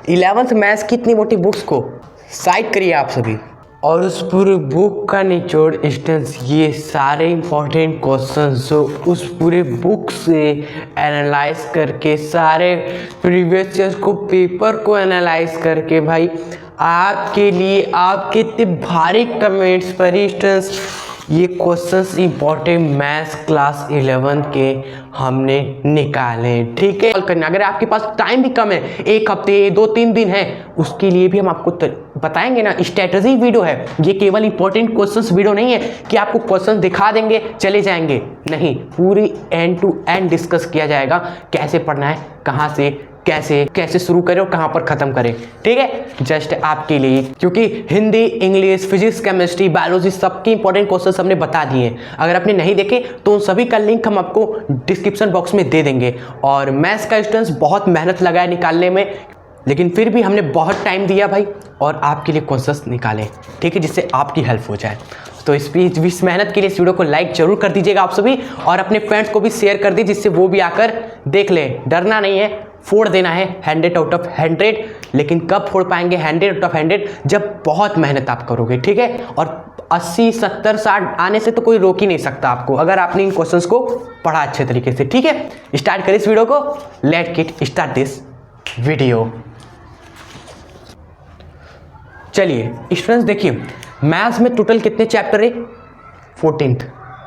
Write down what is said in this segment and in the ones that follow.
11th maths की इतनी मोटी बुक्स को साइड करिए आप सभी, और उस पूरी बुक का निचोड़ स्टूडेंट्स ये सारे इंपॉर्टेंट क्वेश्चंस जो उस पूरे बुक से एनालाइज करके सारे प्रीवियस ईयर्स को पेपर को एनालाइज करके भाई आपके लिए आपके इतने भारी कमेंट्स पर स्टूडेंट्स ये क्वेश्चंस इंपॉर्टेंट मैथ्स क्लास 11 के हमने निकाले। ठीक है, करना अगर आपके पास टाइम भी कम है, 1 हफ्ते 2-3 दिन है, उसके लिए भी हम आपको बताएंगे ना। स्ट्रेटजी वीडियो है ये, केवल इंपॉर्टेंट क्वेश्चंस वीडियो नहीं है कि आपको क्वेश्चन दिखा देंगे चले जाएंगे, नहीं, पूरी एंड टू एंड डिस्कस किया जाएगा कैसे पढ़ना है, कहाँ से कैसे शुरू करें और कहाँ पर ख़त्म करें। ठीक है, जस्ट आपके लिए, क्योंकि Hindi, English, physics, chemistry, biology सबके इंपॉर्टेंट क्वेश्चंस हमने बता दिए हैं। अगर आपने नहीं देखे तो उन सभी का लिंक हम आपको डिस्क्रिप्शन बॉक्स में दे देंगे। और मैथ्स का स्टूडेंट्स बहुत मेहनत लगाया निकालने में, लेकिन फिर भी हमने बहुत टाइम दिया भाई और आपके लिए क्वेश्चंस निकाले। ठीक है, जिससे आपकी हेल्प हो जाए। तो इस मेहनत के लिए इस वीडियो को लाइक जरूर कर दीजिएगा आप सभी, और अपने फ्रेंड्स को भी शेयर कर दीजिए जिससे वो भी आकर देख ले। डरना नहीं है, फोड़ देना है 100 आउट ऑफ 100, लेकिन कब फोड़ पाएंगे 100 आउट ऑफ 100? जब बहुत मेहनत आप करोगे। ठीक है, और 80, 70, 60 आने से तो कोई रोक ही नहीं सकता आपको, अगर आपने इन क्वेश्चंस को पढ़ा अच्छे तरीके से। ठीक है, स्टार्ट करें इस वीडियो को, let's get start this video. चलिए स्टूडेंट्स देखिए, मैथ्स में टोटल कितने चैप्टर है?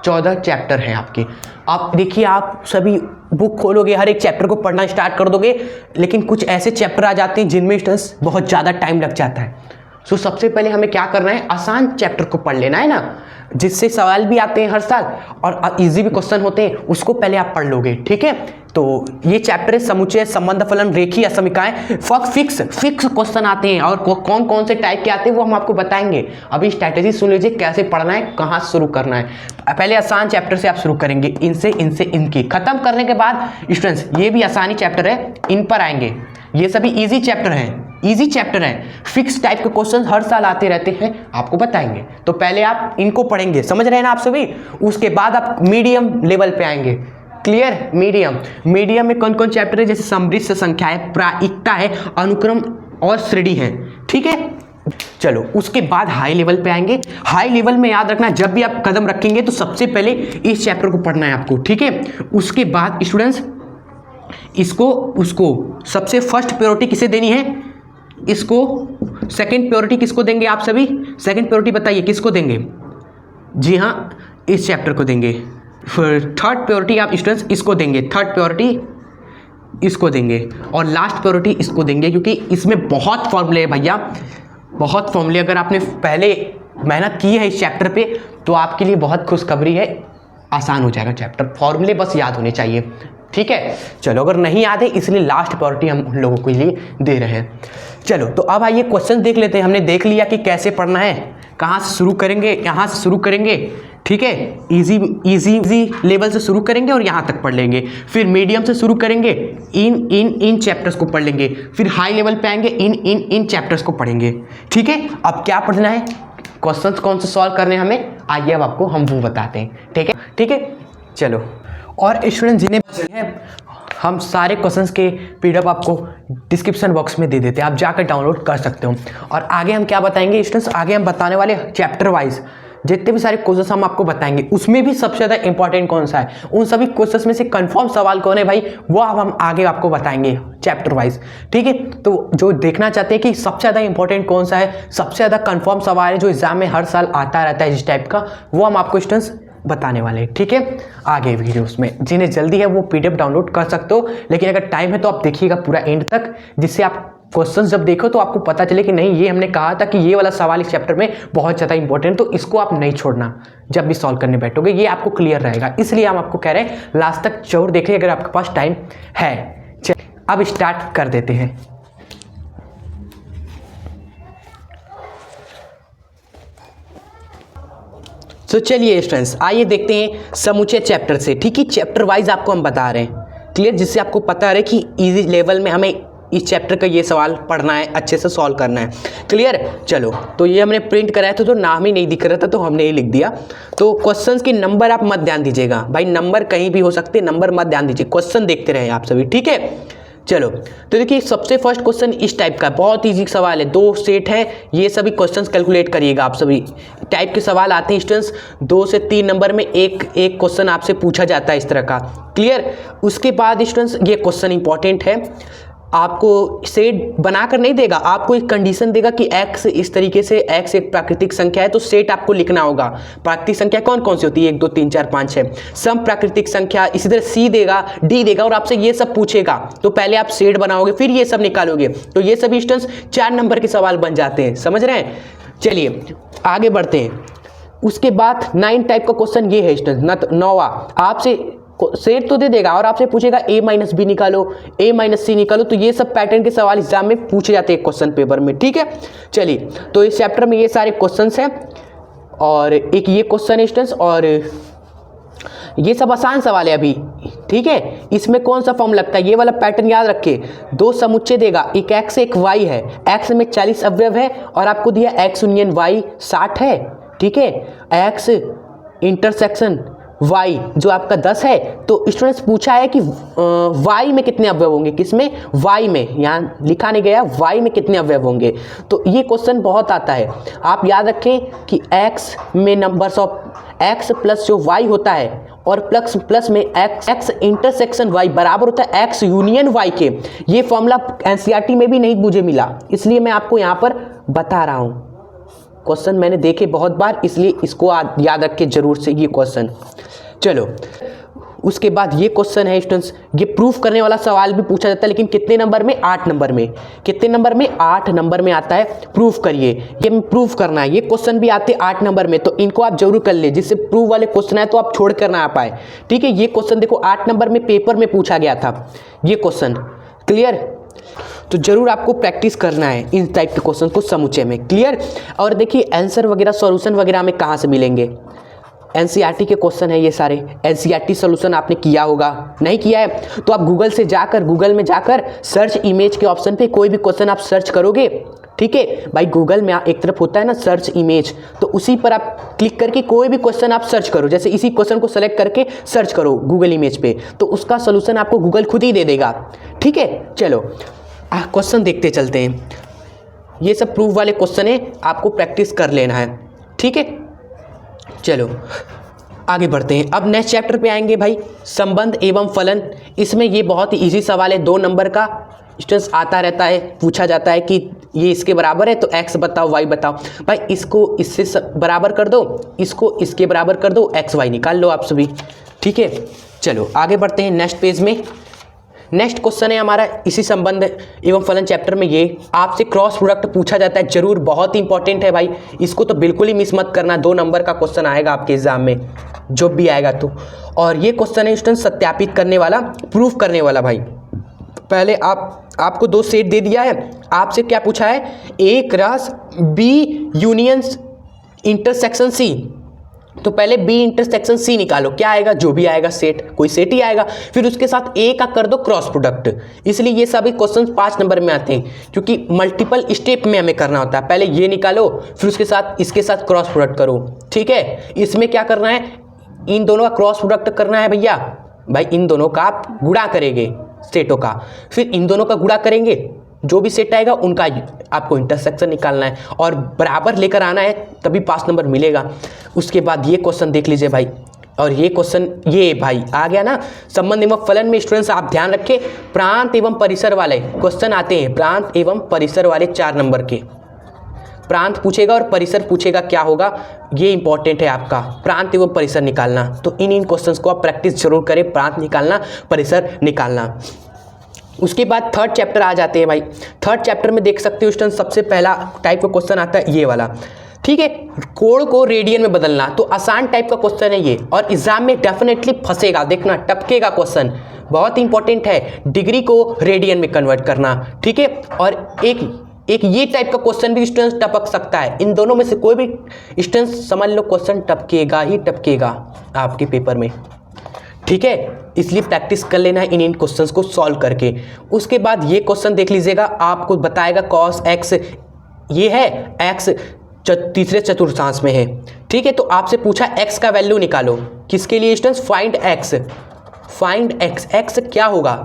14 चैप्टर हैं आपके। आप देखिए, आप सभी बुक खोलोगे, हर एक चैप्टर को पढ़ना स्टार्ट कर दोगे, लेकिन कुछ ऐसे चैप्टर आ जाते हैं जिनमें स्टूडेंट्स बहुत ज़्यादा टाइम लग जाता है। सो सबसे पहले हमें क्या करना है, आसान चैप्टर को पढ़ लेना है ना, जिससे सवाल भी आते हैं हर साल और इजी भी क्वेश्चन होते हैं, उसको पहले आप पढ़ लोगे। ठीक है, तो ये चैप्टर है समुच्चय, संबंध फलन, रेखीय असमीकाएं। फिक्स क्वेश्चन आते हैं, और कौन कौन से टाइप के आते हैं वो हम आपको बताएंगे। अभी स्ट्रैटेजी सुन लीजिए कैसे पढ़ना है, कहाँ से शुरू करना है। पहले आसान चैप्टर से आप शुरू करेंगे, इनसे इनकी खत्म करने के बाद स्टूडेंट्स ये भी आसानी चैप्टर है, इन पर आएंगे। ये सभी इजी चैप्टर हैं, फिक्स टाइप के क्वेश्चन हर साल आते रहते हैं, आपको बताएंगे। तो पहले आप इनको पढ़ेंगे, समझ रहे हैं ना आप सभी। उसके बाद आप मीडियम लेवल पे आएंगे। क्लियर? मीडियम में कौन कौन चैप्टर है? जैसे समृद्ध संख्या है, प्रायिकता है, अनुक्रम और श्रेणी है। ठीक है, चलो उसके बाद हाई लेवल पे आएंगे। हाई लेवल में याद रखना, जब भी आप कदम रखेंगे तो सबसे पहले इस चैप्टर को पढ़ना है आपको। ठीक है, उसके बाद स्टूडेंट्स उसको सबसे फर्स्ट प्रायोरिटी किसे देनी है? इसको। सेकंड प्रायोरिटी किसको देंगे आप सभी? सेकंड प्रायोरिटी बताइए किसको देंगे? जी हाँ, इस चैप्टर को देंगे। फिर थर्ड प्रायोरिटी आप स्टूडेंट्स इसको देंगे, थर्ड प्रायोरिटी इसको देंगे, और लास्ट प्रायोरिटी इसको देंगे, क्योंकि इसमें बहुत फॉर्मूले है भैया, बहुत फॉर्मूले। अगर आपने पहले मेहनत की है इस चैप्टर पे तो आपके लिए बहुत खुशखबरी है, आसान हो जाएगा चैप्टर, फॉर्मूले बस याद होने चाहिए। ठीक है, चलो अगर नहीं याद है इसलिए लास्ट प्रायोरिटी हम उन लोगों के लिए दे रहे हैं। चलो तो अब आइए क्वेश्चन देख लेते हैं। हमने देख लिया कि कैसे पढ़ना है, कहाँ से शुरू करेंगे, यहाँ से शुरू करेंगे। ठीक है, इजी लेवल से शुरू करेंगे और यहाँ तक पढ़ लेंगे। फिर मीडियम से शुरू करेंगे, इन चैप्टर्स को पढ़ लेंगे। फिर हाई लेवल पे आएंगे, इन चैप्टर्स को पढ़ेंगे। ठीक है, अब क्या पढ़ना है, क्वेश्चंस कौन से सॉल्व करने हमें, आइए अब आपको हम वो बताते हैं। ठीक है, चलो। और स्टूडेंट जिन्हें हम सारे क्वेश्चंस के पीडीएफ आपको डिस्क्रिप्शन बॉक्स में दे देते हैं, आप जाकर डाउनलोड कर सकते हो। और आगे हम क्या बताएंगे स्टूडेंट्स, आगे हम बताने वाले चैप्टर वाइज जितने भी सारे क्वेश्चंस हम आपको बताएंगे, उसमें भी सबसे ज़्यादा इंपॉर्टेंट कौन सा है, उन सभी क्वेश्चंस में से कंफर्म सवाल कौन है भाई, वो अब हम आगे आपको बताएंगे चैप्टर वाइज। ठीक है, तो जो देखना चाहते हैं कि सबसे ज़्यादा इंपॉर्टेंट कौन सा है, सबसे ज़्यादा कंफर्म सवाल है जो एग्जाम में हर साल आता रहता है इस टाइप का, वो हम आपको स्टूडेंट्स बताने वाले हैं। ठीक है, आगे वीडियोस में जिन्हें जल्दी है वो पीडीएफ डाउनलोड कर सकते हो, लेकिन अगर टाइम है तो आप देखिएगा पूरा एंड तक, जिससे आप क्वेश्चंस जब देखो तो आपको पता चले कि नहीं, ये हमने कहा था कि ये वाला सवाल इस चैप्टर में बहुत ज़्यादा इंपॉर्टेंट, तो इसको आप नहीं छोड़ना जब भी सॉल्व करने बैठोगे, ये आपको क्लियर रहेगा। इसलिए हम आपको कह रहे हैं लास्ट तक जरूर देखिए अगर आपके पास टाइम है। चलिए अब स्टार्ट कर देते हैं। तो चलिए स्टूडेंट्स आइए देखते हैं समुच्चय चैप्टर से। ठीक है, चैप्टर वाइज आपको हम बता रहे हैं, क्लियर, जिससे आपको पता रहे कि इजी लेवल में हमें इस चैप्टर का ये सवाल पढ़ना है, अच्छे से सॉल्व करना है। क्लियर? चलो, तो ये हमने प्रिंट कराया था तो नाम ही नहीं दिख रहा था तो हमने ये लिख दिया। तो क्वेश्चंस के नंबर आप मत ध्यान दीजिएगा भाई, नंबर कहीं भी हो सकते हैं, नंबर मत ध्यान दीजिए, क्वेश्चन देखते रहे आप सभी। ठीक है, चलो तो देखिए सबसे फर्स्ट क्वेश्चन इस टाइप का, बहुत इजी सवाल है, 2 सेट है, ये सभी क्वेश्चंस कैलकुलेट करिएगा आप सभी। टाइप के सवाल आते हैं स्टूडेंट्स, 2 से 3 नंबर में एक क्वेश्चन आपसे पूछा जाता है इस तरह का, क्लियर। उसके बाद स्टूडेंट्स ये क्वेश्चन इंपॉर्टेंट है, आपको सेट बनाकर नहीं देगा, आपको एक कंडीशन देगा कि x इस तरीके से, x एक प्राकृतिक संख्या है तो सेट आपको लिखना होगा। प्राकृतिक संख्या कौन कौन सी होती है, 1 2 3 4 5 6, सम प्राकृतिक संख्या, इसी तरह c देगा, d देगा और आपसे ये सब पूछेगा, तो पहले आप सेट बनाओगे फिर ये सब निकालोगे, तो ये सभी स्टूडेंट्स 4 नंबर के सवाल बन जाते हैं, समझ रहे हैं। चलिए आगे बढ़ते हैं। उसके बाद 9 टाइप का क्वेश्चन ये है स्टूडेंट्स, 9वां, आपसे सेट तो दे देगा और आपसे पूछेगा a माइनस बी निकालो, a माइनस सी निकालो, तो ये सब पैटर्न के सवाल एग्जाम में पूछे जाते हैं क्वेश्चन पेपर में, ठीक है। चलिए तो इस चैप्टर में ये सारे क्वेश्चंस हैं और एक ये क्वेश्चन है स्टूडेंट्स, और ये सब आसान सवाल है अभी, ठीक है। इसमें कौन सा फॉर्म लगता है, ये वाला पैटर्न याद रखिए, 2 समुच्चय देगा, एक x एक y है, x में 40 अवयव है और आपको दिया x यूनियन y 60 है, ठीक है। x इंटरसेक्शन y जो आपका 10 है, तो स्टूडेंट्स पूछा है कि y में कितने अवयव होंगे, किसमें, y में, यहाँ लिखा नहीं गया y में कितने अवयव होंगे, तो ये क्वेश्चन बहुत आता है। आप याद रखें कि x में नंबर्स ऑफ x प्लस जो y होता है और प्लस में x इंटरसेक्शन y बराबर होता है x यूनियन y के, ये फॉर्मूला एनसीईआरटी में भी नहीं मुझे मिला, इसलिए मैं आपको यहाँ पर बता रहा हूँ। क्वेश्चन मैंने देखे बहुत बार, इसलिए इसको याद रख के जरूर से ये क्वेश्चन। चलो उसके बाद ये क्वेश्चन है स्टूडेंट्स, ये प्रूफ करने वाला सवाल भी पूछा जाता है, लेकिन कितने नंबर में, 8 नंबर में। कितने नंबर में, 8 नंबर में आता है, प्रूफ करिए, ये प्रूफ करना है। ये क्वेश्चन भी आते हैं 8 नंबर में, तो इनको आप जरूर कर ले, जिससे प्रूफ वाले क्वेश्चन है तो आप छोड़ कर ना आ पाए, ठीक है। ये क्वेश्चन देखो 8 नंबर में पेपर में पूछा गया था ये क्वेश्चन, क्लियर। तो जरूर आपको प्रैक्टिस करना है इन टाइप के क्वेश्चन को समुच्चय में, क्लियर। और देखिए आंसर वगैरह सॉल्यूशन वगैरह में कहाँ से मिलेंगे, एनसीईआरटी के क्वेश्चन है ये सारे, एनसीईआरटी सॉल्यूशन आपने किया होगा, नहीं किया है तो आप गूगल में जाकर सर्च इमेज के ऑप्शन पे कोई भी क्वेश्चन आप सर्च करोगे, ठीक है भाई। गूगल में एक तरफ होता है ना सर्च इमेज, तो उसी पर आप क्लिक करके कोई भी क्वेश्चन आप सर्च करो, जैसे इसी क्वेश्चन को सेलेक्ट करके सर्च करो गूगल इमेज पे, तो उसका सोल्यूशन आपको गूगल खुद ही दे देगा, ठीक है। चलो क्वेश्चन देखते चलते हैं, ये सब प्रूफ वाले क्वेश्चन है, आपको प्रैक्टिस कर लेना है, ठीक है। चलो आगे बढ़ते हैं। अब नेक्स्ट चैप्टर पे आएंगे भाई, संबंध एवं फलन। इसमें ये बहुत ही इजी सवाल है, 2 नंबर का स्टूडेंट्स आता रहता है, पूछा जाता है कि ये इसके बराबर है तो x बताओ y बताओ, भाई इसको इससे बराबर कर दो, इसको इसके बराबर कर दो, x y निकाल लो आप सभी, ठीक है। चलो आगे बढ़ते हैं नेक्स्ट पेज में। नेक्स्ट क्वेश्चन है हमारा इसी संबंध एवं फलन चैप्टर में, ये आपसे क्रॉस प्रोडक्ट पूछा जाता है जरूर, बहुत ही इंपॉर्टेंट है भाई, इसको तो बिल्कुल ही मिस मत करना, 2 नंबर का क्वेश्चन आएगा आपके एग्जाम में जो भी आएगा तो। और ये क्वेश्चन है स्टूडेंट सत्यापित करने वाला, प्रूफ करने वाला भाई। पहले आपको 2 सेट दे दिया है, आपसे क्या पूछा है, A cross B union intersection C, तो पहले B इंटरसेक्शन C निकालो, क्या आएगा, जो भी आएगा सेट, कोई सेट ही आएगा, फिर उसके साथ A का कर दो क्रॉस प्रोडक्ट। इसलिए ये सभी क्वेश्चन 5 नंबर में आते हैं, क्योंकि मल्टीपल स्टेप में हमें करना होता है, पहले ये निकालो फिर उसके साथ इसके साथ क्रॉस प्रोडक्ट करो, ठीक है। इसमें क्या करना है, इन दोनों का क्रॉस प्रोडक्ट करना है भैया, भाई इन दोनों का आप गुणा करेंगे सेटों का, फिर इन दोनों का गुणा करेंगे, जो भी सेट आएगा उनका आपको इंटरसेक्शन निकालना है और बराबर लेकर आना है, तभी 5 नंबर मिलेगा। उसके बाद ये क्वेश्चन देख लीजिए भाई, और ये क्वेश्चन ये भाई आ गया ना, संबंध एवं फलन में स्टूडेंट्स आप ध्यान रखें, प्रांत एवं परिसर वाले क्वेश्चन आते हैं, प्रांत एवं परिसर वाले 4 नंबर के, प्रांत पूछेगा और परिसर पूछेगा, क्या होगा, ये इंपॉर्टेंट है आपका प्रांत एवं परिसर निकालना। तो इन क्वेश्चंस को आप प्रैक्टिस जरूर करें, प्रांत निकालना, परिसर निकालना। उसके बाद 3rd चैप्टर आ जाते हैं भाई। 3rd चैप्टर में देख सकते हो स्टूडेंट, सबसे पहला टाइप का क्वेश्चन आता है ये वाला, ठीक है, कोण को रेडियन में बदलना, तो आसान टाइप का क्वेश्चन है ये, और एग्जाम में डेफिनेटली फंसेगा, देखना टपकेगा क्वेश्चन, बहुत इंपॉर्टेंट है, डिग्री को रेडियन में कन्वर्ट करना, ठीक है। और एक ये टाइप का क्वेश्चन भी स्टूडेंट्स टपक सकता है, इन दोनों में से कोई भी स्टूडेंट्स समझ लो क्वेश्चन टपकेगा ही टपकेगा आपके पेपर में, ठीक है। इसलिए प्रैक्टिस कर लेना है इन क्वेश्चंस को सॉल्व करके। उसके बाद ये क्वेश्चन देख लीजिएगा, आपको बताएगा cos x, ये है x तीसरे चतुर्थांश में है, ठीक है। तो आपसे पूछा x का वैल्यू निकालो, किसके लिए students, find x, find x, x क्या होगा,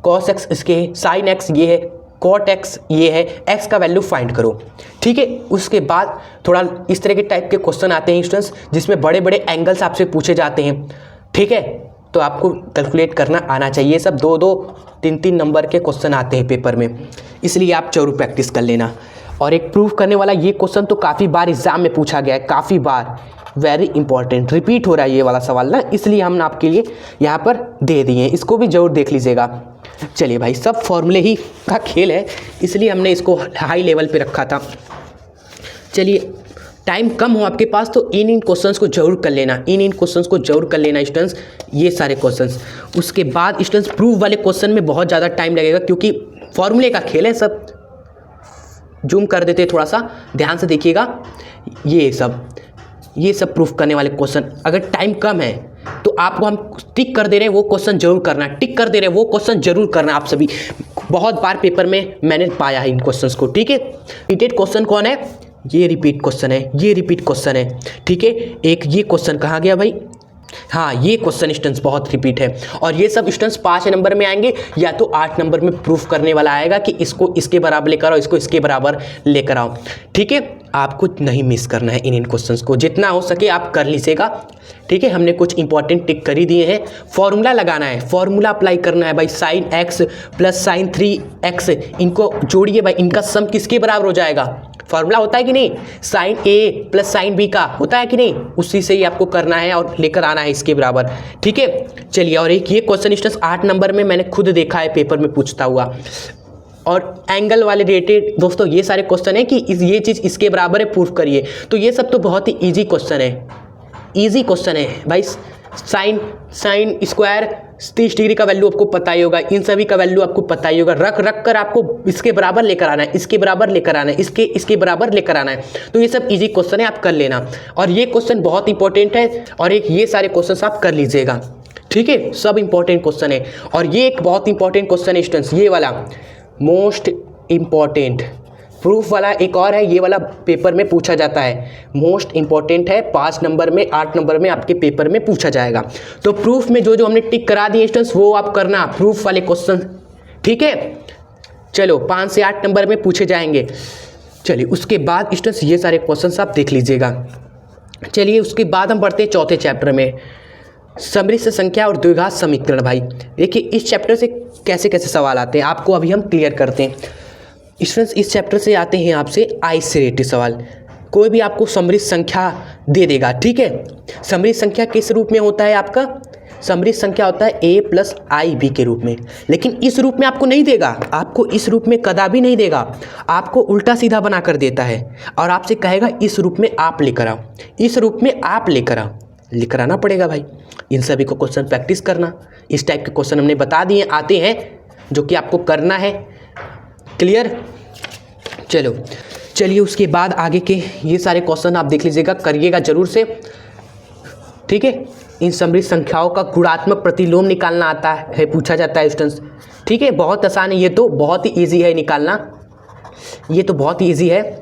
कॉस एक्स इसके, साइन एक्स ये है, कॉट एक्स ये है, एक्स का वैल्यू फाइंड करो। ठीक है, उसके बाद थोड़ा इस तरह के टाइप के क्वेश्चन आते हैं स्टूडेंट्स, जिसमें बड़े बड़े एंगल्स आपसे पूछे जाते हैं। ठीक है, तो आपको कैलकुलेट करना आना चाहिए। सब 2-2, 3-3 नंबर के क्वेश्चन आते हैं पेपर में, इसलिए आप जरूर प्रैक्टिस कर लेना। और एक प्रूफ करने वाला ये क्वेश्चन तो काफ़ी बार एग्जाम में पूछा गया है, काफ़ी बार, वेरी इंपॉर्टेंट, रिपीट हो रहा है ये वाला सवाल ना, इसलिए हम आपके लिए यहाँ पर दे दिए हैं, इसको भी जरूर देख लीजिएगा। चलिए भाई, सब फॉर्मूले ही का खेल है, इसलिए हमने इसको हाई लेवल पे रखा था। चलिए, टाइम कम हो आपके पास तो इन क्वेश्चंस को जरूर कर लेना, इन क्वेश्चंस को जरूर कर लेना स्टूडेंट्स, ये सारे क्वेश्चंस। उसके बाद स्टूडेंट्स प्रूफ वाले क्वेश्चन में बहुत ज़्यादा टाइम लगेगा, क्योंकि फॉर्मूले का खेल है। सब जूम कर देते हैं, थोड़ा सा ध्यान से देखिएगा। ये सब प्रूफ करने वाले क्वेश्चन, अगर टाइम कम है तो आपको हम टिक कर दे रहे हैं, वो क्वेश्चन जरूर करना, टिक कर दे रहे हैं वो क्वेश्चन जरूर करना। आप सभी, बहुत बार पेपर में मैंने पाया है इन क्वेश्चंस को। ठीक है, रिपीटेड क्वेश्चन कौन है? ये रिपीट क्वेश्चन है, ये रिपीट क्वेश्चन है। ठीक है, एक ये क्वेश्चन कहाँ गया भाई? हाँ, ये क्वेश्चन स्टूडेंट्स बहुत रिपीट है, और ये सब स्टूडेंट्स 5 नंबर में आएंगे, या तो 8 नंबर में प्रूफ करने वाला आएगा कि इसको इसके बराबर लेकर आओ, इसको इसके बराबर लेकर आओ। ठीक है, आपको नहीं मिस करना है इन क्वेश्चंस को, जितना हो सके आप कर लीजिएगा। ठीक है, हमने कुछ इंपॉर्टेंट टिक कर ही दिए हैं। फॉर्मूला लगाना है, फॉर्मूला अप्लाई करना है भाई। Sine x plus sign 3x, इनको जोड़िए भाई, इनका सम किसके बराबर हो जाएगा? फॉर्मूला होता है कि नहीं, साइन ए प्लस साइन बी का होता है कि नहीं, उसी से ही आपको करना है और लेकर आना है इसके बराबर। ठीक है, चलिए, और एक ये क्वेश्चन स्टूडेंट्स 8 नंबर में मैंने खुद देखा है पेपर में पूछता हुआ, और एंगल वाले रिलेटेड दोस्तों ये सारे क्वेश्चन है कि ये चीज़ इसके बराबर है, प्रूफ करिए। तो ये सब तो बहुत ही ईजी क्वेश्चन है, ईजी क्वेश्चन है भाई। साइन स्क्वायर 30 डिग्री का वैल्यू आपको पता ही होगा, इन सभी का वैल्यू आपको पता ही होगा। रख कर आपको इसके बराबर लेकर आना है, इसके बराबर लेकर आना है, इसके बराबर लेकर आना है। तो ये सब इजी क्वेश्चन है, आप कर लेना। और ये क्वेश्चन बहुत इंपॉर्टेंट है, और एक ये सारे क्वेश्चन आप कर लीजिएगा। ठीक है, सब इंपॉर्टेंट क्वेश्चन है। और ये एक बहुत इंपॉर्टेंट क्वेश्चन है स्टूडेंट्स, ये वाला मोस्ट इंपॉर्टेंट प्रूफ वाला एक और है, ये वाला पेपर में पूछा जाता है, मोस्ट इंपॉर्टेंट है। 5 नंबर में, 8 नंबर में आपके पेपर में पूछा जाएगा। तो प्रूफ में जो हमने टिक करा दिए स्टूडेंट्स, वो आप करना, प्रूफ वाले क्वेश्चन। ठीक है, चलो 5 से 8 नंबर में पूछे जाएंगे। चलिए, उसके बाद स्टूडेंट्स ये सारे क्वेश्चन आप देख लीजिएगा। चलिए, उसके बाद हम बढ़ते हैं चौथे चैप्टर में, समृद्ध संख्या और द्विघात समीकरण। भाई देखिए, इस चैप्टर से कैसे कैसे सवाल आते हैं आपको अभी हम क्लियर करते हैं स्टूडेंट्स। इस चैप्टर से आते हैं आपसे आई से रिलेटेड सवाल। कोई भी आपको समृद्ध संख्या दे देगा, ठीक है। समृद्ध संख्या किस रूप में होता है आपका? समृद्ध संख्या होता है a प्लस आई बी के रूप में, लेकिन इस रूप में आपको नहीं देगा, आपको इस रूप में कदापि नहीं देगा, आपको उल्टा सीधा बना कर देता है और आपसे कहेगा इस रूप में आप लेकर आओ, इस रूप में आप लेकर आओ, लेकर आना पड़ेगा भाई। इन सभी को क्वेश्चन प्रैक्टिस करना, इस टाइप के क्वेश्चन हमने बता दिए आते हैं जो कि आपको करना है। क्लियर? चलो चलिए, उसके बाद आगे के ये सारे क्वेश्चन आप देख लीजिएगा, करिएगा जरूर से, ठीक है। इन समृद्ध संख्याओं का गुणात्मक प्रतिलोम निकालना आता है, पूछा जाता है स्टूडेंट्स, ठीक है। बहुत आसान है, ये तो बहुत ही ईजी है निकालना, ये तो बहुत ही ईजी है।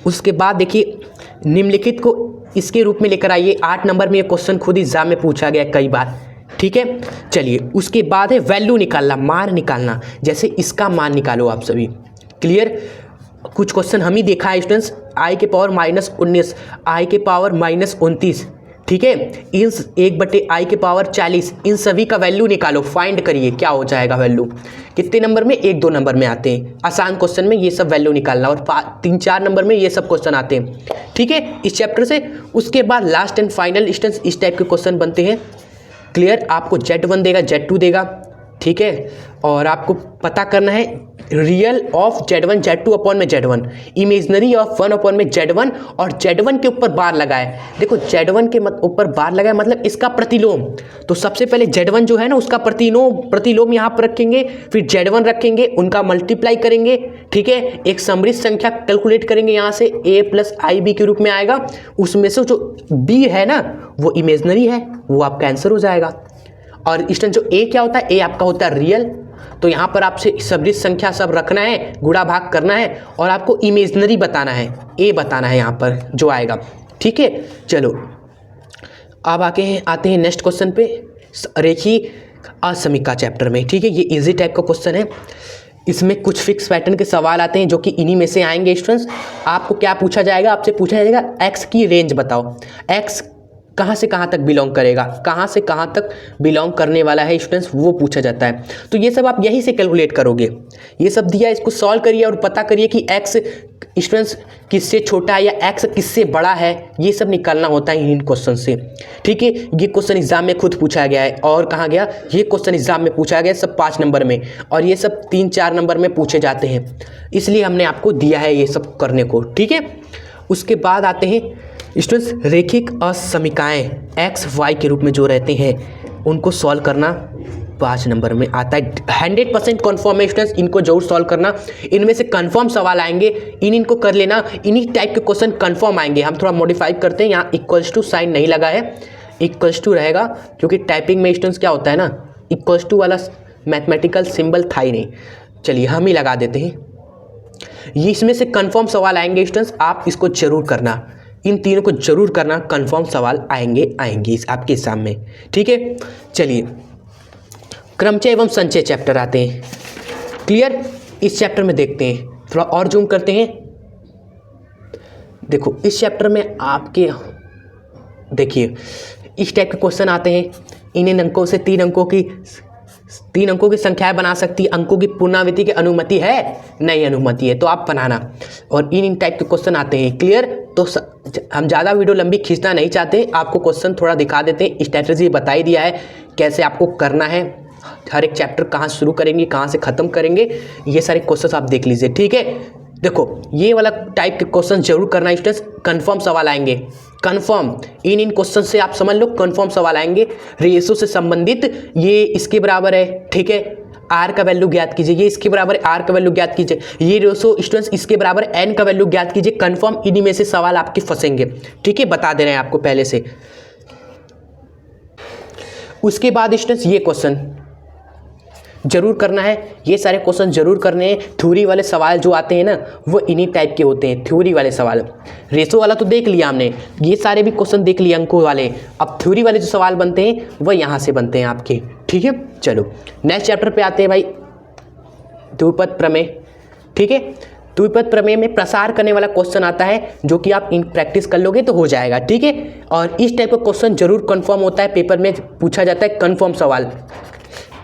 उसके बाद देखिए, निम्नलिखित को इसके रूप में लेकर आइए। 8 नंबर में ये क्वेश्चन खुद एग्जाम में पूछा गया कई बार, ठीक है। चलिए, उसके बाद है वैल्यू निकालना, मान निकालना, जैसे इसका मान निकालो आप सभी। क्लियर? कुछ क्वेश्चन हम ही देखा है स्टूडेंट्स, आई के पावर -19, आई के पावर -29, ठीक है। इन 1/i के पावर 40, इन सभी का वैल्यू निकालो, फाइंड करिए क्या हो जाएगा वैल्यू। कितने नंबर में? 1-2 नंबर में आते हैं आसान क्वेश्चन में ये सब वैल्यू निकालना, और 3-4 नंबर में ये सब क्वेश्चन आते हैं, ठीक है, इस चैप्टर से। उसके बाद लास्ट एंड फाइनल स्टूडेंट्स इस टाइप के क्वेश्चन बनते हैं। क्लियर? आपको Z1 देगा, Z2 देगा, ठीक है, और आपको पता करना है real of Z1 Z2 upon में Z1, इमेजनरी ऑफ 1 अपॉन में Z1, और Z1 के ऊपर बार लगाए। देखो, Z1 के ऊपर बार लगाए मतलब इसका प्रतिलोम। तो सबसे पहले Z1 जो है ना, उसका प्रतिलोम यहाँ पर रखेंगे, फिर Z1 रखेंगे, उनका मल्टीप्लाई करेंगे, ठीक है। एक समृद्ध संख्या कैलकुलेट करेंगे, यहाँ से a प्लस आई बी के रूप में आएगा, उसमें से जो b है ना वो इमेजनरी है, वो आपका आंसर हो जाएगा। और स्टूडेंट जो a क्या होता है? a आपका होता है रियल। तो यहाँ पर आपसे समृद्ध संख्या सब रखना है, गुणा भाग करना है, और आपको इमेजनरी बताना है, a बताना है यहाँ पर जो आएगा, ठीक है। चलो, अब आते हैं नेक्स्ट क्वेश्चन पे। रेखीय असमीका चैप्टर में, ठीक है। ये इजी टाइप का क्वेश्चन है, इसमें कुछ फिक्स पैटर्न के सवाल आते हैं जो कि इन्हीं में से आएंगे स्टूडेंट्स। आपको क्या पूछा जाएगा, आपसे पूछा जाएगा एक्स की रेंज बताओ, एक्स कहाँ से कहाँ तक बिलोंग करेगा, कहाँ से कहाँ तक बिलोंग करने वाला है स्टूडेंट्स, वो पूछा जाता है। तो ये सब आप यहीं से कैलकुलेट करोगे, ये सब दिया, इसको सॉल्व करिए और पता करिए कि एक्स स्टूडेंट्स किससे छोटा है या एक्स किससे बड़ा है, ये सब निकालना होता है इन क्वेश्चन से, ठीक है। ये क्वेश्चन एग्जाम में खुद पूछा गया है, और कहाँ गया, ये क्वेश्चन एग्जाम में पूछा गया सब 5 नंबर में, और ये सब 3-4 नंबर में पूछे जाते हैं, इसलिए हमने आपको दिया है ये सब करने को, ठीक है। उसके बाद आते हैं स्टूडेंट्स रैखिक असमीकाएँ एक्स वाई के रूप में जो रहते हैं उनको सॉल्व करना 5 नंबर में आता है। 100% कन्फर्म है स्टूडेंट्स, इनको जरूर सॉल्व करना, इनमें से कन्फर्म सवाल आएंगे, इनको कर लेना, इन्हीं टाइप के क्वेश्चन कन्फर्म आएंगे। हम थोड़ा मॉडिफाई करते हैं, यहाँ इक्वल्स टू साइन नहीं लगा है, इक्वल्स टू रहेगा, क्योंकि टाइपिंग में स्टूडेंट्स क्या होता है ना, इक्वल्स टू वाला मैथमेटिकल सिंबल था ही नहीं, चलिए हम ही लगा देते हैं। ये इसमें से कन्फर्म सवाल आएंगे स्टूडेंट्स, आप इसको जरूर करना, इन तीनों को जरूर करना, कंफर्म सवाल आएंगे इस आपके एग्जाम में, ठीक है। चलिए क्रमचय एवं संचय चैप्टर आते हैं, क्लियर। इस चैप्टर में देखते हैं, थोड़ा और जूम करते हैं। देखो इस चैप्टर में आपके देखिए इस टाइप के क्वेश्चन आते हैं, इन अंकों से 3 अंकों की संख्याएं बना सकती है, अंकों की पुनरावृत्ति की अनुमति है, नहीं अनुमति है तो आप बनाना, और इन टाइप के क्वेश्चन आते हैं, क्लियर। तो हम ज़्यादा वीडियो लंबी खींचना नहीं चाहते, आपको क्वेश्चन थोड़ा दिखा देते हैं, स्ट्रैटेजी बता ही दिया है कैसे आपको करना है, हर एक चैप्टर कहाँ शुरू करेंगे कहाँ से ख़त्म करेंगे, ये सारे क्वेश्चन आप देख लीजिए, ठीक है। देखो ये वाला टाइप के क्वेश्चन जरूर करना स्टूडेंट्स, कन्फर्म सवाल आएंगे, कन्फर्म इन क्वेश्चन से आप समझ लो कन्फर्म सवाल आएंगे, रेशो से संबंधित, ये इसके बराबर है, ठीक है, आर का वैल्यू ज्ञात कीजिए, ये इसके बराबर आर का वैल्यू ज्ञात कीजिए, ये रेशो स्टूडेंट्स इसके बराबर एन का वैल्यू ज्ञात कीजिए, कन्फर्म इन्हीं में से सवाल आपके फंसेंगे, ठीक है, बता दे रहे हैं आपको पहले से। उसके बाद स्टूडेंट्स ये क्वेश्चन जरूर करना है, ये सारे क्वेश्चन जरूर करने हैं। थ्योरी वाले सवाल जो आते हैं ना वो इन्हीं टाइप के होते हैं, थ्योरी वाले सवाल। रेशो वाला तो देख लिया हमने, ये सारे भी क्वेश्चन देख लिए अंकों वाले, अब थ्योरी वाले जो सवाल बनते हैं वो यहाँ से बनते हैं आपके, ठीक है। चलो नेक्स्ट चैप्टर पे आते हैं भाई, द्विपद प्रमेय, ठीक है। द्विपद प्रमेय में प्रसार करने वाला क्वेश्चन आता है, जो कि आप इन प्रैक्टिस कर लोगे तो हो जाएगा, ठीक है। और इस टाइप का क्वेश्चन जरूर कन्फर्म होता है, पेपर में पूछा जाता है कन्फर्म सवाल,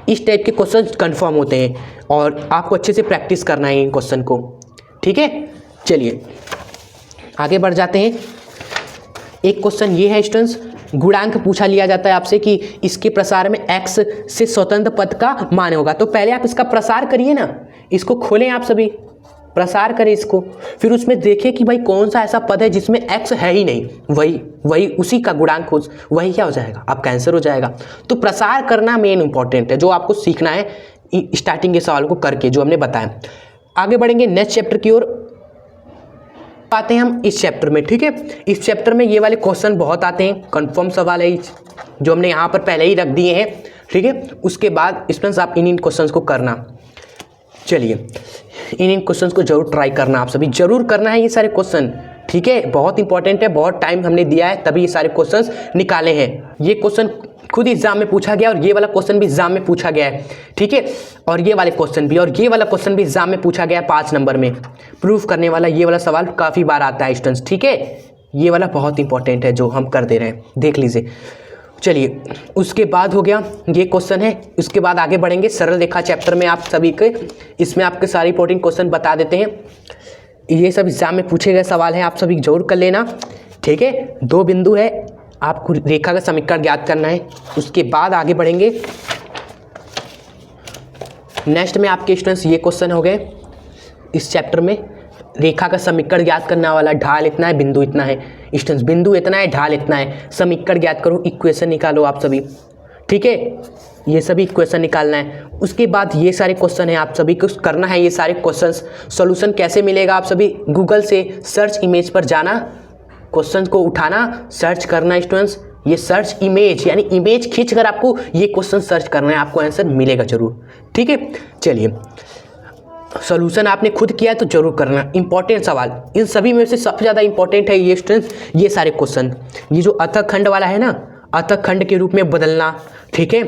इस टाइप के क्वेश्चन कंफर्म होते हैं और आपको अच्छे से प्रैक्टिस करना है इन क्वेश्चन को, ठीक है। चलिए आगे बढ़ जाते हैं। एक क्वेश्चन ये है स्टूडेंट्स, गुणांक पूछा लिया जाता है आपसे कि इसके प्रसार में x से स्वतंत्र पद का मान होगा, तो पहले आप इसका प्रसार करिए ना, इसको खोलें आप सभी, प्रसार करें इसको, फिर उसमें देखें कि भाई कौन सा ऐसा पद है जिसमें x है ही नहीं, वही उसी का गुणांक हो, वही क्या हो जाएगा, आपका आंसर हो जाएगा। तो प्रसार करना मेन इंपॉर्टेंट है, जो आपको सीखना है स्टार्टिंग के सवाल को करके, जो हमने बताया। आगे बढ़ेंगे नेक्स्ट चैप्टर की ओर, आते हैं हम इस चैप्टर में, ठीक है। इस चैप्टर में ये वाले क्वेश्चन बहुत आते हैं, कंफर्म सवाल है जो हमने यहाँ पर पहले ही रख दिए हैं, ठीक है। उसके बाद स्टूडेंट्स आप इन क्वेश्चंस को करना, चलिए इन क्वेश्चंस को जरूर ट्राई करना, आप सभी जरूर करना है ये सारे क्वेश्चन, ठीक है, बहुत इंपॉर्टेंट है, बहुत टाइम हमने दिया है तभी ये सारे क्वेश्चंस निकाले हैं। ये क्वेश्चन खुद एग्जाम में पूछा गया और ये वाला क्वेश्चन भी एग्जाम में पूछा गया है, ठीक है, और ये वाले क्वेश्चन भी, और ये वाला क्वेश्चन भी एग्जाम में पूछा गया है 5 नंबर में, प्रूफ करने वाला ये वाला सवाल काफ़ी बार आता है स्टूडेंट्स, ठीक है। ये वाला बहुत इंपॉर्टेंट है जो हम कर दे रहे हैं, देख लीजिए। चलिए उसके बाद हो गया ये क्वेश्चन है, उसके बाद आगे बढ़ेंगे सरल रेखा चैप्टर में, आप सभी के इसमें आपके सारे इंपॉर्टेंट क्वेश्चन बता देते हैं, ये सब एग्जाम में पूछे गए सवाल हैं, आप सभी जरूर कर लेना, ठीक है। 2 बिंदु है, आपको रेखा का समीकरण ज्ञात करना है। उसके बाद आगे बढ़ेंगे नेक्स्ट में आपके स्टूडेंट्स ये क्वेश्चन हो गए इस चैप्टर में, रेखा का समीकरण ज्ञात करने वाला, ढाल इतना है बिंदु इतना है, स्टूडेंट्स बिंदु इतना है ढाल इतना है, समीकरण ज्ञात करो, इक्वेशन निकालो आप सभी, ठीक है, ये सभी इक्वेशन निकालना है। उसके बाद ये सारे क्वेश्चन है, आप सभी को करना है ये सारे क्वेश्चंस। सॉल्यूशन कैसे मिलेगा, आप सभी गूगल से सर्च इमेज पर जाना, क्वेश्चन को उठाना, सर्च करना स्टूडेंट्स, ये सर्च इमेज यानी इमेज खींचकर आपको ये क्वेश्चन सर्च करना है, आपको आंसर मिलेगा जरूर, ठीक है। चलिए सॉल्यूशन आपने खुद किया है तो जरूर करना, इंपॉर्टेंट सवाल, इन सभी में से सबसे ज़्यादा इंपॉर्टेंट है ये स्टूडेंट्स, ये सारे क्वेश्चन, ये जो अतः खंड वाला है ना, अतः खंड के रूप में बदलना, ठीक है,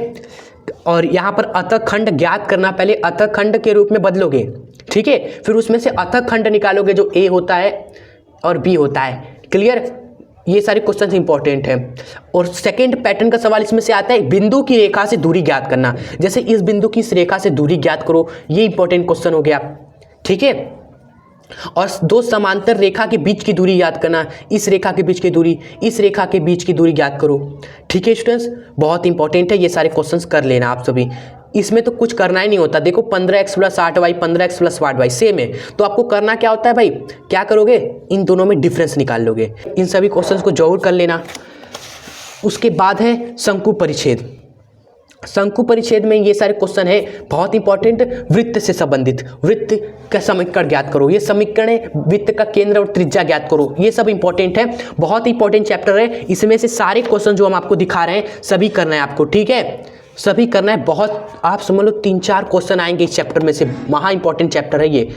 और यहाँ पर अतः खंड ज्ञात करना, पहले अतः खंड के रूप में बदलोगे, ठीक है, फिर उसमें से अतः खंड निकालोगे जो ए होता है और बी होता है। क्लियर? ये सारे क्वेश्चन इंपॉर्टेंट हैं। और सेकंड पैटर्न का सवाल इसमें से आता है बिंदु की रेखा से दूरी ज्ञात करना, जैसे इस बिंदु की इस रेखा से दूरी ज्ञात करो, ये इंपॉर्टेंट क्वेश्चन हो गया, ठीक है। और दो समांतर रेखा के बीच की दूरी याद करना, इस रेखा के बीच की दूरी, इस रेखा के बीच की दूरी ज्ञात करो, ठीक है स्टूडेंट्स, बहुत इंपॉर्टेंट है, ये सारे क्वेश्चंस कर लेना आप सभी। इसमें तो कुछ करना ही नहीं होता, देखो 15x + 8y 15x + 8y same है, तो आपको करना क्या होता है भाई, क्या करोगे, इन दोनों में डिफरेंस निकाल लोगे। इन सभी क्वेश्चंस को जरूर कर लेना। उसके बाद है शंकु परिच्छेद। शंकु परिच्छेद में ये सारे क्वेश्चन है बहुत इंपॉर्टेंट, वृत्त से संबंधित, वृत्त का समीकरण ज्ञात करो, ये समीकरण है, वृत्त का केंद्र और त्रिज्या ज्ञात करो, ये सब इंपॉर्टेंट है, बहुत इंपॉर्टेंट चैप्टर है। इसमें से सारे क्वेश्चन जो हम आपको दिखा रहे हैं सभी करना है आपको, ठीक है, सभी करना है। बहुत आप समझ लो 3-4 क्वेश्चन आएंगे इस चैप्टर में से, महा इंपॉर्टेंट चैप्टर है ये,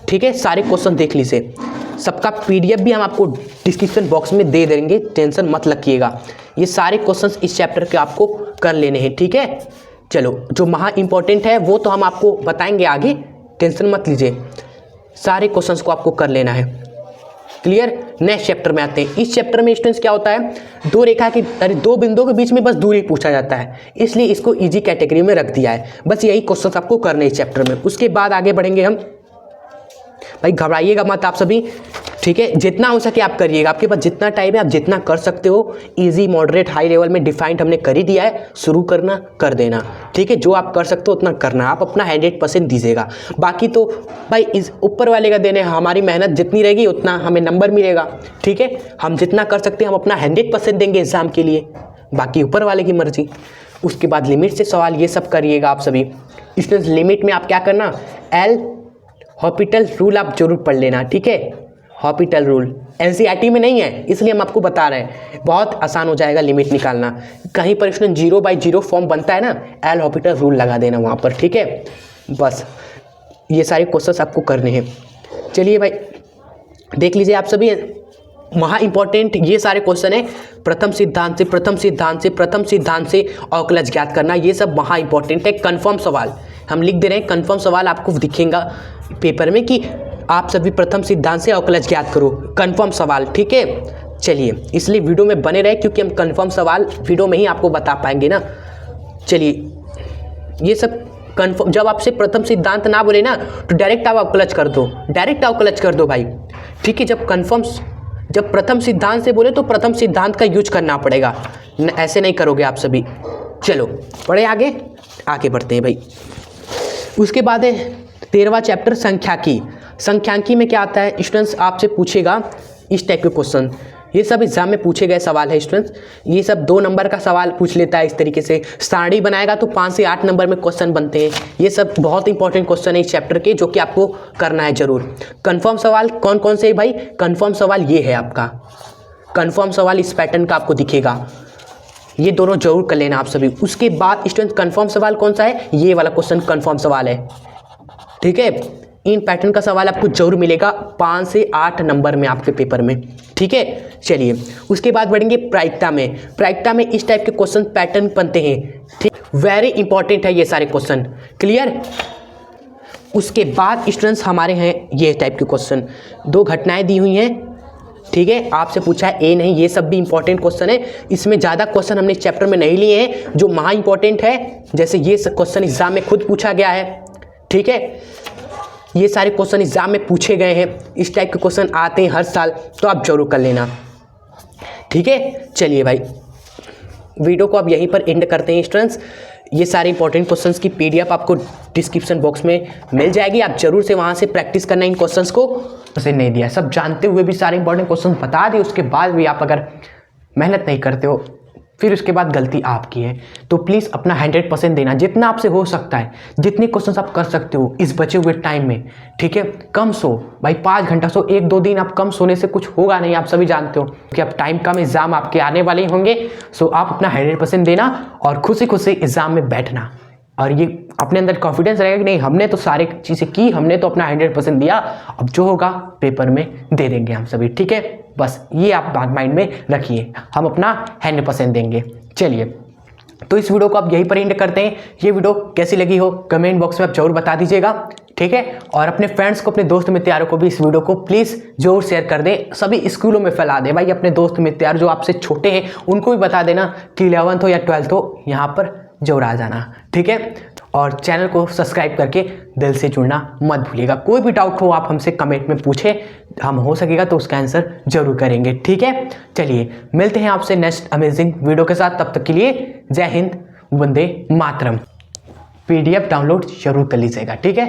ठीक है, सारे क्वेश्चन देख लीजिए। सबका PDF भी हम आपको डिस्क्रिप्शन बॉक्स में दे देंगे, टेंशन मत रखिएगा। ये सारे क्वेश्चंस इस चैप्टर के आपको कर लेने हैं, ठीक है। चलो, जो महा इंपॉर्टेंट है वो तो हम आपको बताएंगे आगे, टेंशन मत लीजिए, सारे क्वेश्चंस को आपको कर लेना है। क्लियर? नेक्स्ट चैप्टर में आते हैं। इस चैप्टर में स्टूडेंट्स क्या होता है, दो बिंदुओं के बीच में बस दूरी पूछा जाता है, इसलिए इसको इजी कैटेगरी में रख दिया है। बस यही क्वेश्चंस आपको करने इस चैप्टर में। उसके बाद आगे बढ़ेंगे हम। भाई घबराइएगा मत आप सभी, ठीक है, जितना हो सके आप करिएगा, आपके पास जितना टाइम है आप जितना कर सकते हो। इजी, मॉडरेट, हाई लेवल में डिफाइंड हमने कर ही दिया है, शुरू करना कर देना, ठीक है, जो आप कर सकते हो उतना करना, आप अपना 100% दीजिएगा। बाकी तो भाई इस ऊपर वाले का देने, हमारी मेहनत जितनी रहेगी उतना हमें नंबर मिलेगा, ठीक है। हम जितना कर सकते हैं हम अपना 100% देंगे एग्जाम के लिए, बाकी ऊपर वाले की मर्जी। उसके बाद लिमिट से सवाल, ये सब करिएगा आप सभी स्टूडेंट्स। लिमिट में आप क्या करना, एल हॉपिटल रूल आप जरूर पढ़ लेना, ठीक है, हॉपिटल रूल NCERT में नहीं है, इसलिए हम आपको बता रहे हैं, बहुत आसान हो जाएगा लिमिट निकालना। कहीं पर स्टूडेंट 0/0 फॉर्म बनता है ना, एल हॉपिटल रूल लगा देना वहाँ पर, ठीक है। बस ये सारे क्वेश्चंस आपको करने हैं। चलिए भाई देख लीजिए आप सभी, महा इंपॉर्टेंट ये सारे क्वेश्चन है। प्रथम सिद्धांत से अवकलज ज्ञात करना, ये सब महा इंपॉर्टेंट है। कन्फर्म सवाल हम लिख दे रहे हैं, कन्फर्म सवाल आपको दिखेगा पेपर में कि आप सभी प्रथम सिद्धांत से अवकलज ज्ञात करो, कन्फर्म सवाल, ठीक है। चलिए, इसलिए वीडियो में बने रहे, क्योंकि हम कन्फर्म सवाल वीडियो में ही आपको बता पाएंगे ना। चलिए, ये सब कन्फर्म, जब आपसे प्रथम सिद्धांत ना बोले ना तो डायरेक्ट आप अवकलज कर दो, डायरेक्ट अवकलज कर दो भाई, ठीक है। जब प्रथम सिद्धांत से बोले तो प्रथम सिद्धांत का यूज करना पड़ेगा, ऐसे नहीं करोगे आप सभी। चलो पढ़े आगे बढ़ते हैं भाई। उसके बाद है 13वां चैप्टर संख्याकी। संख्यांकी में क्या आता है स्टूडेंट्स, आपसे पूछेगा इस टाइप के क्वेश्चन, ये सब एग्जाम में पूछे गए सवाल है स्टूडेंट्स। ये सब 2 नंबर का सवाल पूछ लेता है इस तरीके से, सारणी बनाएगा तो 5 से 8 नंबर में क्वेश्चन बनते हैं। ये सब बहुत इंपॉर्टेंट क्वेश्चन है इस चैप्टर के, जो कि आपको करना है जरूर। कन्फर्म सवाल कौन कौन से है भाई, कन्फर्म सवाल ये है आपका, कन्फर्म सवाल इस पैटर्न का आपको दिखेगा, ये दोनों जरूर कर लेना आप सभी। उसके बाद स्टूडेंट कन्फर्म सवाल कौन सा है, ये वाला क्वेश्चन कन्फर्म सवाल है, ठीक है। इन पैटर्न का सवाल आपको जरूर मिलेगा 5 से 8 नंबर में आपके पेपर में, ठीक है। चलिए, उसके बाद बढ़ेंगे प्रायिकता में। प्रायिकता में इस टाइप के क्वेश्चन पैटर्न बनते हैं, ठीक, वेरी इंपॉर्टेंट है ये सारे क्वेश्चन, क्लियर। उसके बाद स्टूडेंट्स हमारे हैं ये टाइप के क्वेश्चन, 2 घटनाएं दी हुई हैं, ठीक है, आपसे पूछा है ए नहीं, ये सब भी इंपॉर्टेंट क्वेश्चन है। इसमें ज़्यादा क्वेश्चन हमने इस चैप्टर में नहीं लिए हैं, जो महा इंपॉर्टेंट है, जैसे ये क्वेश्चन एग्जाम में खुद पूछा गया है, ठीक है। ये सारे क्वेश्चन एग्जाम में पूछे गए हैं, इस टाइप के क्वेश्चन आते हैं हर साल, तो आप जरूर कर लेना, ठीक है। चलिए भाई, वीडियो को अब यहीं पर एंड करते हैं स्टूडेंट्स। ये सारे इंपॉर्टेंट क्वेश्चंस की PDF आपको डिस्क्रिप्शन बॉक्स में मिल जाएगी, आप जरूर से वहाँ से प्रैक्टिस करना इन क्वेश्चंस को। उसे नहीं दिया, सब जानते हुए भी सारे इंपॉर्टेंट क्वेश्चन बता दिए, उसके बाद भी आप अगर मेहनत नहीं करते हो, फिर उसके बाद गलती आपकी है। तो प्लीज़ अपना 100% देना, जितना आपसे हो सकता है, जितने क्वेश्चंस आप कर सकते हो इस बचे हुए टाइम में, ठीक है। कम सो भाई, 5 घंटा सो, 1-2 दिन आप कम सोने से कुछ होगा नहीं, आप सभी जानते हो कि अब टाइम कम, एग्जाम आपके आने वाले ही होंगे। सो आप अपना 100% देना और खुशी खुशी एग्जाम में बैठना, और ये अपने अंदर कॉन्फिडेंस रहेगा कि नहीं, हमने तो सारे चीज़ें की, हमने तो अपना 100% दिया, अब जो होगा पेपर में दे देंगे हम सभी, ठीक है। बस ये आप बात माइंड में रखिए, हम अपना 100% देंगे। चलिए तो इस वीडियो को आप यहीं पर एंड करते हैं। ये वीडियो कैसी लगी हो कमेंट बॉक्स में आप जरूर बता दीजिएगा, ठीक है। और अपने फ्रेंड्स को, अपने दोस्त मित्रों को भी इस वीडियो को प्लीज़ जरूर शेयर कर दें, सभी स्कूलों में फैला दें भाई। अपने दोस्त मित्र जो आपसे छोटे हैं उनको भी बता देना कि 11th हो या 12th हो यहाँ पर जरूर आ जाना, ठीक है। और चैनल को सब्सक्राइब करके दिल से जुड़ना मत भूलिएगा। कोई भी डाउट हो आप हमसे कमेंट में पूछें, हम हो सकेगा तो उसका आंसर जरूर करेंगे, ठीक है। चलिए मिलते हैं आपसे नेक्स्ट अमेजिंग वीडियो के साथ, तब तक के लिए जय हिंद, वंदे मातरम। PDF डाउनलोड जरूर कर लीजिएगा, ठीक है।